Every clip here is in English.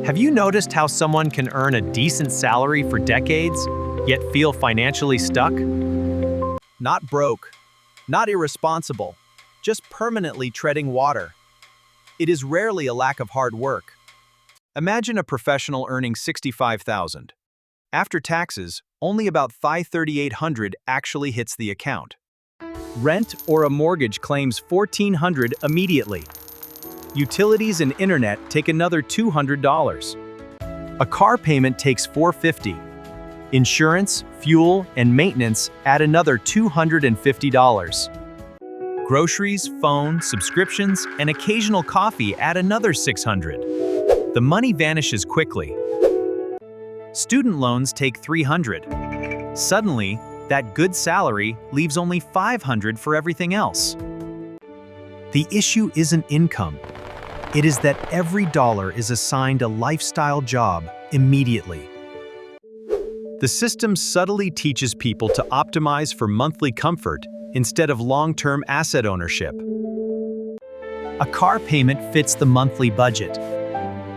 Have you noticed how someone can earn a decent salary for decades, yet feel financially stuck? Not broke, not irresponsible, just permanently treading water. It is rarely a lack of hard work. Imagine a professional earning $65,000. After taxes, only about $5,300 actually hits the account. Rent or a mortgage claims $1,400 immediately. Utilities and internet take another $200. A car payment takes $450. Insurance, fuel, and maintenance add another $250. Groceries, phone, subscriptions, and occasional coffee add another $600. The money vanishes quickly. Student loans take $300. Suddenly, that good salary leaves only $500 for everything else. The issue isn't income. It is that every dollar is assigned a lifestyle job immediately. The system subtly teaches people to optimize for monthly comfort instead of long-term asset ownership. A car payment fits the monthly budget,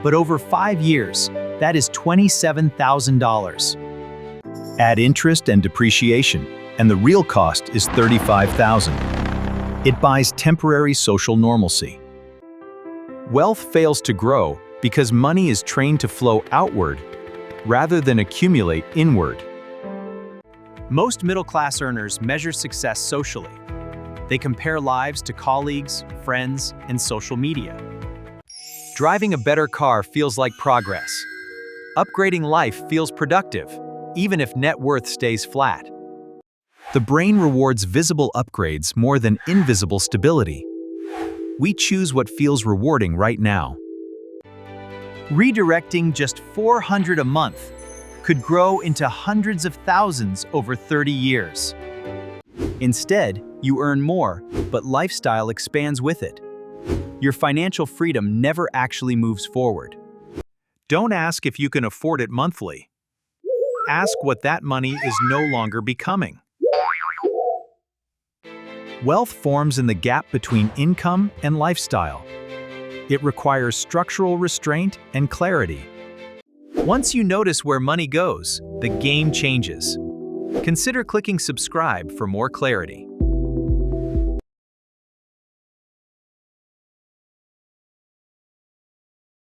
but over 5 years, that is $27,000. Add interest and depreciation, and the real cost is $35,000. It buys temporary social normalcy. Wealth fails to grow because money is trained to flow outward rather than accumulate inward. Most middle-class earners measure success socially. They compare lives to colleagues, friends, and social media. Driving a better car feels like progress. Upgrading life feels productive, even if net worth stays flat. The brain rewards visible upgrades more than invisible stability. We choose what feels rewarding right now. Redirecting just $400 a month could grow into hundreds of thousands over 30 years. Instead, you earn more, but lifestyle expands with it. Your financial freedom never actually moves forward. Don't ask if you can afford it monthly. Ask what that money is no longer becoming. Wealth forms in the gap between income and lifestyle. It requires structural restraint and clarity. Once you notice where money goes, the game changes. Consider clicking subscribe for more clarity.